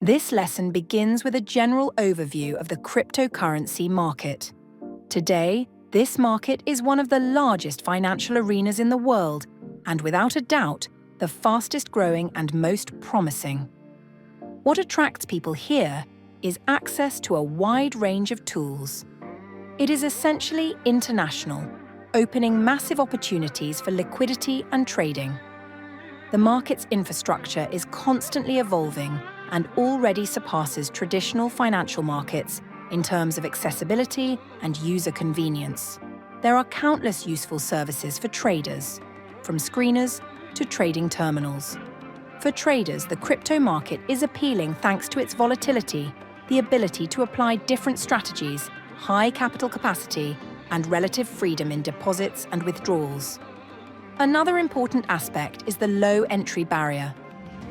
This lesson begins with a general overview of the cryptocurrency market. Today, this market is one of the largest financial arenas in the world and, without a doubt, the fastest growing and most promising. What attracts people here is access to a wide range of tools. It is essentially international, opening massive opportunities for liquidity and trading. The market's infrastructure is constantly evolving and already surpasses traditional financial markets in terms of accessibility and user convenience. There are countless useful services for traders, from screeners to trading terminals. For traders, the crypto market is appealing thanks to its volatility, the ability to apply different strategies, high capital capacity, and relative freedom in deposits and withdrawals. Another important aspect is the low entry barrier.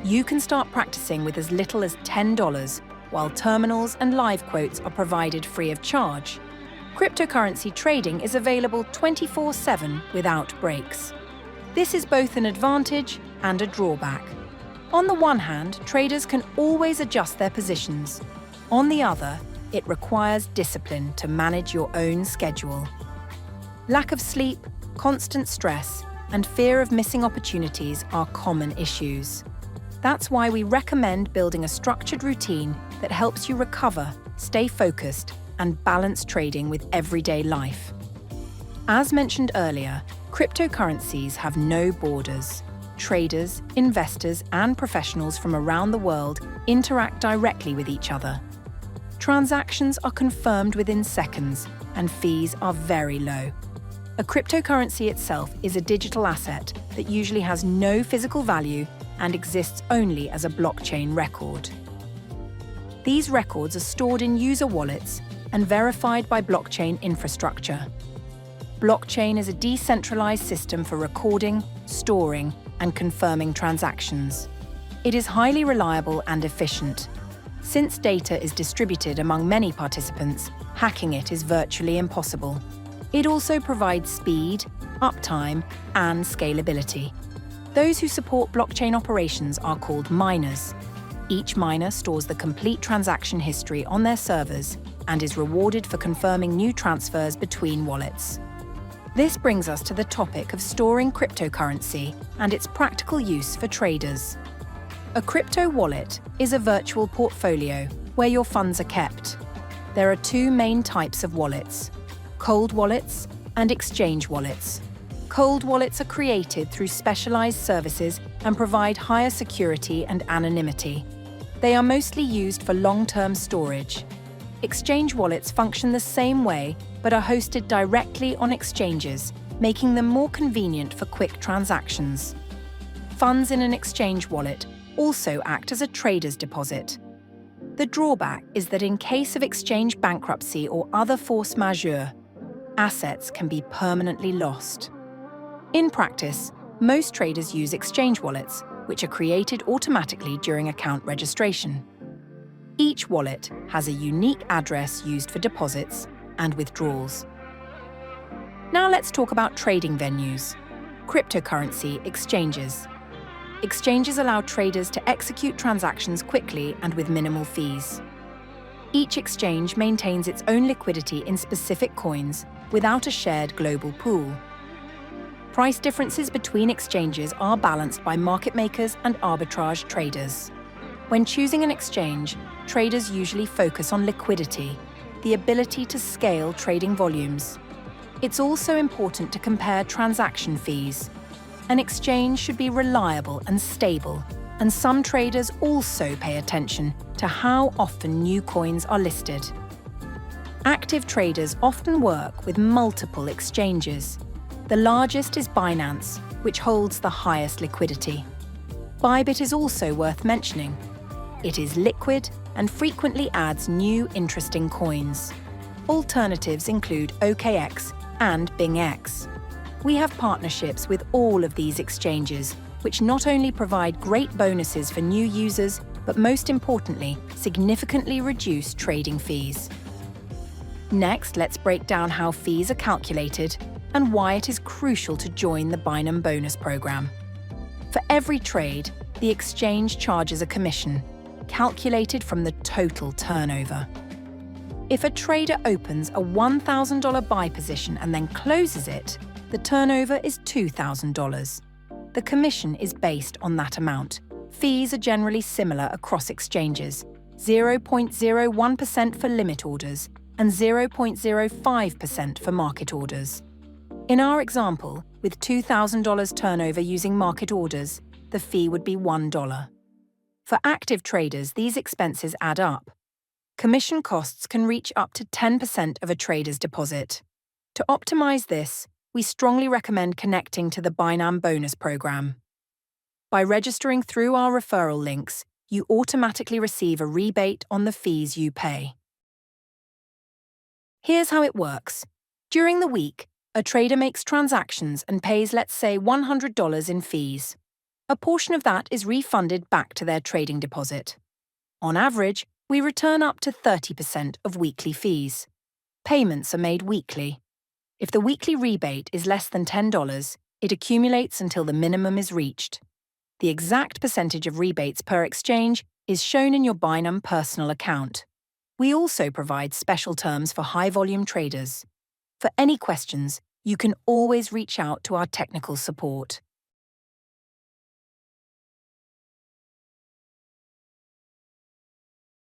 You can start practicing with as little as $10, while terminals and live quotes are provided free of charge. Cryptocurrency trading is available 24/7 without breaks. This is both an advantage and a drawback. On the one hand, traders can always adjust their positions. On the other, it requires discipline to manage your own schedule. Lack of sleep, constant stress, and fear of missing opportunities are common issues. That's why we recommend building a structured routine that helps you recover, stay focused, and balance trading with everyday life. As mentioned earlier, cryptocurrencies have no borders. Traders, investors, and professionals from around the world interact directly with each other. Transactions are confirmed within seconds, and fees are very low. A cryptocurrency itself is a digital asset that usually has no physical value and exists only as a blockchain record. These records are stored in user wallets and verified by blockchain infrastructure. Blockchain is a decentralized system for recording, storing, and confirming transactions. It is highly reliable and efficient. Since data is distributed among many participants, hacking it is virtually impossible. It also provides speed, uptime, and scalability. Those who support blockchain operations are called miners. Each miner stores the complete transaction history on their servers and is rewarded for confirming new transfers between wallets. This brings us to the topic of storing cryptocurrency and its practical use for traders. A crypto wallet is a virtual portfolio where your funds are kept. There are two main types of wallets: cold wallets and exchange wallets. Cold wallets are created through specialized services and provide higher security and anonymity. They are mostly used for long-term storage. Exchange wallets function the same way but are hosted directly on exchanges, making them more convenient for quick transactions. Funds in an exchange wallet also act as a trader's deposit. The drawback is that in case of exchange bankruptcy or other force majeure, assets can be permanently lost. In practice, most traders use exchange wallets, which are created automatically during account registration. Each wallet has a unique address used for deposits and withdrawals. Now let's talk about trading venues. Cryptocurrency exchanges. Exchanges allow traders to execute transactions quickly and with minimal fees. Each exchange maintains its own liquidity in specific coins without a shared global pool. Price differences between exchanges are balanced by market makers and arbitrage traders. When choosing an exchange, traders usually focus on liquidity, the ability to scale trading volumes. It's also important to compare transaction fees. An exchange should be reliable and stable, and some traders also pay attention to how often new coins are listed. Active traders often work with multiple exchanges. The largest is Binance, which holds the highest liquidity. Bybit is also worth mentioning. It is liquid and frequently adds new interesting coins. Alternatives include OKX and BingX. We have partnerships with all of these exchanges, which not only provide great bonuses for new users, but most importantly, significantly reduce trading fees. Next, let's break down how fees are calculated and why it is crucial to join the Binam bonus program. For every trade, the exchange charges a commission. calculated from the total turnover. If a trader opens a $1,000 buy position and then closes it, the turnover is $2,000. The commission is based on that amount. Fees are generally similar across exchanges, 0.01% for limit orders and 0.05% for market orders. In our example, with $2,000 turnover using market orders, the fee would be $1. For active traders, these expenses add up. Commission costs can reach up to 10% of a trader's deposit. To optimize this, we strongly recommend connecting to the Binam bonus program. By registering through our referral links, you automatically receive a rebate on the fees you pay. Here's how it works. During the week, a trader makes transactions and pays, let's say, $100 in fees. A portion of that is refunded back to their trading deposit. On average, we return up to 30% of weekly fees. Payments are made weekly. If the weekly rebate is less than $10, it accumulates until the minimum is reached. The exact percentage of rebates per exchange is shown in your Binam personal account. We also provide special terms for high-volume traders. For any questions, you can always reach out to our technical support.